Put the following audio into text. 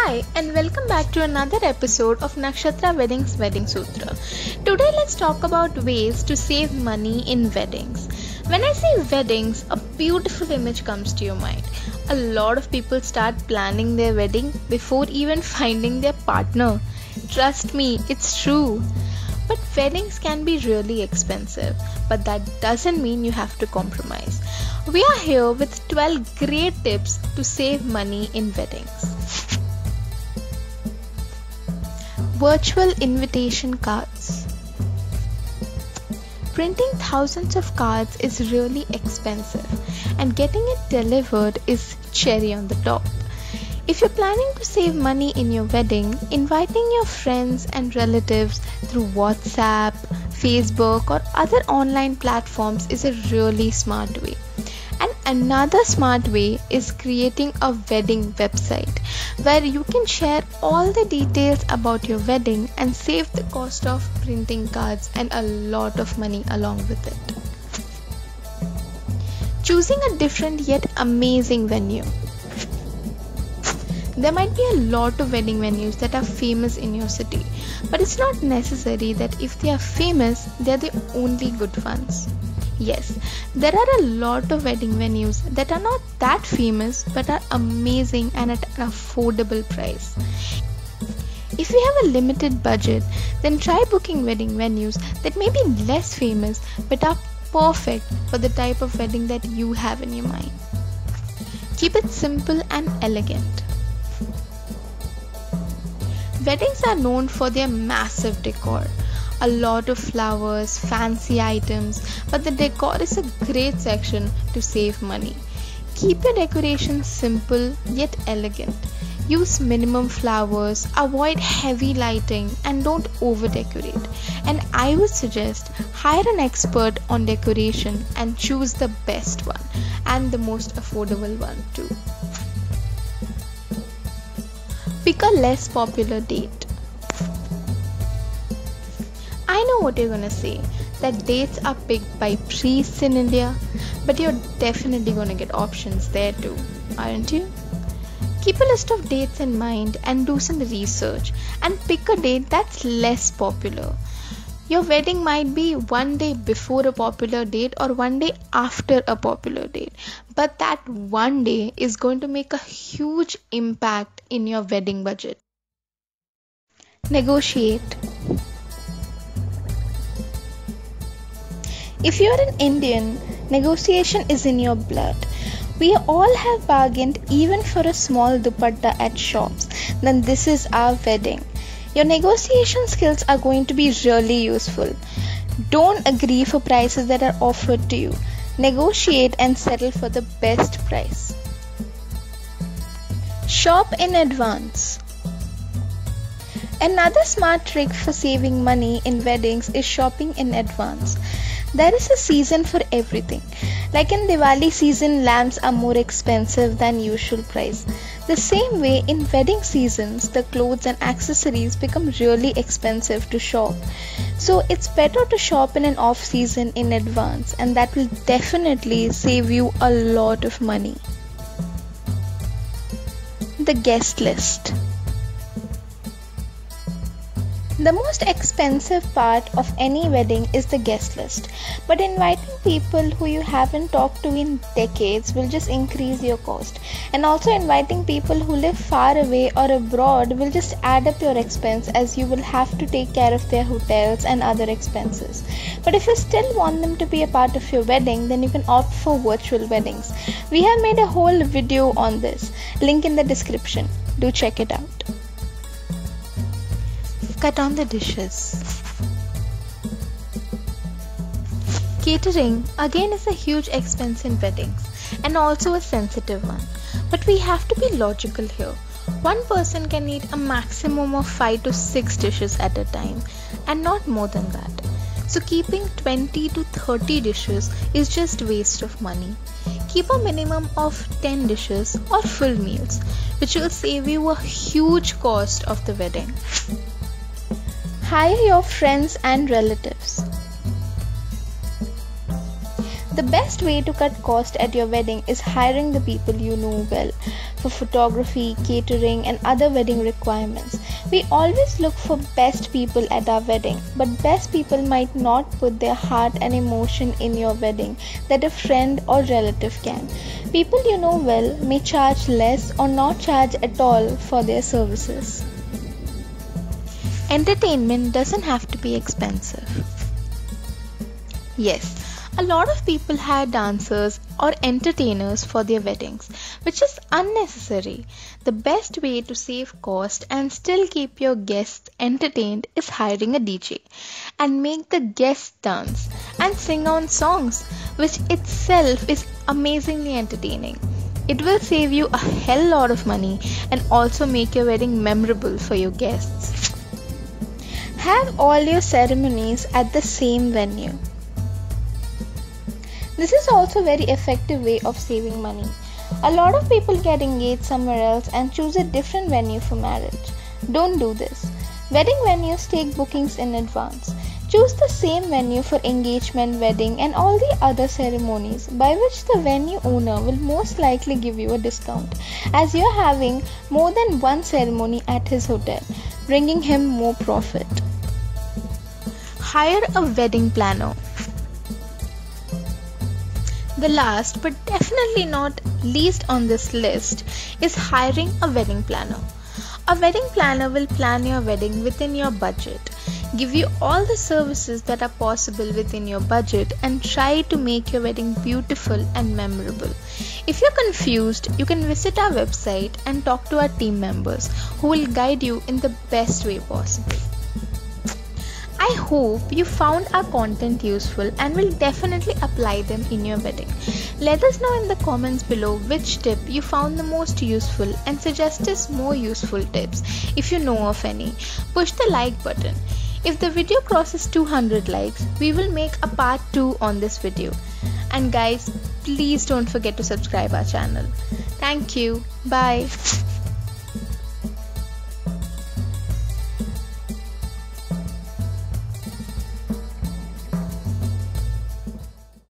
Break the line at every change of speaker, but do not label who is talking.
Hi and welcome back to another episode of Nakshatra Weddings Wedding Sutra. Today let's talk about ways to save money in weddings. When I say weddings, a beautiful image comes to your mind. A lot of people start planning their wedding before even finding their partner. Trust me, it's true. But weddings can be really expensive, but that doesn't mean you have to compromise. We are here with 12 great tips to save money in weddings. Virtual invitation cards. Printing thousands of cards is really expensive, and getting it delivered is cherry on the top. If you're planning to save money in your wedding, inviting your friends and relatives through WhatsApp, Facebook, or other online platforms is a really smart way. And another smart way is creating a wedding website where you can share all the details about your wedding and save the cost of printing cards and a lot of money along with it. Choosing a different yet amazing venue. There might be a lot of wedding venues that are famous in your city, but it's not necessary that if they are famous, they're the only good ones. Yes, there are a lot of wedding venues that are not that famous but are amazing and at an affordable price. If you have a limited budget, then try booking wedding venues that may be less famous but are perfect for the type of wedding that you have in your mind. Keep it simple and elegant. Weddings are known for their massive decor. A lot of flowers, fancy items, but the decor is a great section to save money. Keep your decoration simple yet elegant. Use minimum flowers, avoid heavy lighting, and don't over decorate. And I would suggest hire an expert on decoration and choose the best one and the most affordable one too. Pick a less popular date. I know what you're gonna say, that dates are picked by priests in India, but you're definitely gonna get options there too, aren't you? Keep a list of dates in mind and do some research and pick a date that's less popular. Your wedding might be one day before a popular date or one day after a popular date, but that one day is going to make a huge impact in your wedding budget. Negotiate. If you're an Indian, negotiation is in your blood. We all have bargained even for a small dupatta at shops. Then this is our wedding. Your negotiation skills are going to be really useful. Don't agree for prices that are offered to you. Negotiate and settle for the best price. Shop in advance. Another smart trick for saving money in weddings is shopping in advance. There is a season for everything. Like in Diwali season, lamps are more expensive than usual price. The same way in wedding seasons, the clothes and accessories become really expensive to shop. So it's better to shop in an off season in advance, and that will definitely save you a lot of money. The guest list. The most expensive part of any wedding is the guest list, but inviting people who you haven't talked to in decades will just increase your cost. And also inviting people who live far away or abroad will just add up your expense, as you will have to take care of their hotels and other expenses. But if you still want them to be a part of your wedding, then you can opt for virtual weddings. We have made a whole video on this, link in the description. Do check it out. Cut on the dishes. Catering again is a huge expense in weddings and also a sensitive one. But we have to be logical here. One person can eat a maximum of 5 to 6 dishes at a time and not more than that. So keeping 20 to 30 dishes is just waste of money. Keep a minimum of 10 dishes or full meals, which will save you a huge cost of the wedding. Hire your friends and relatives. The best way to cut cost at your wedding is hiring the people you know well. for photography, catering, and other wedding requirements. We always look for best people at our wedding, but best people might not put their heart and emotion in your wedding that a friend or relative can. People you know well may charge less or not charge at all for their services. Entertainment doesn't have to be expensive. Yes, a lot of people hire dancers or entertainers for their weddings, which is unnecessary. The best way to save cost and still keep your guests entertained is hiring a DJ and make the guests dance and sing on songs, which itself is amazingly entertaining. It will save you a hell lot of money and also make your wedding memorable for your guests. Have all your ceremonies at the same venue. This is also a very effective way of saving money. A lot of people get engaged somewhere else and choose a different venue for marriage. Don't do this. Wedding venues take bookings in advance. Choose the same venue for engagement, wedding, and all the other ceremonies, by which the venue owner will most likely give you a discount, as you're having more than one ceremony at his hotel, bringing him more profit. Hire a wedding planner. The last but definitely not least on this list is hiring a wedding planner. A wedding planner will plan your wedding within your budget, give you all the services that are possible within your budget, and try to make your wedding beautiful and memorable. If you're confused, you can visit our website and talk to our team members who will guide you in the best way possible. I hope you found our content useful and will definitely apply them in your wedding. Let us know in the comments below which tip you found the most useful and suggest us more useful tips if you know of any. Push the like button. If the video crosses 200 likes, we will make a part 2 on this video. And guys, please don't forget to subscribe our channel. Thank you. Bye.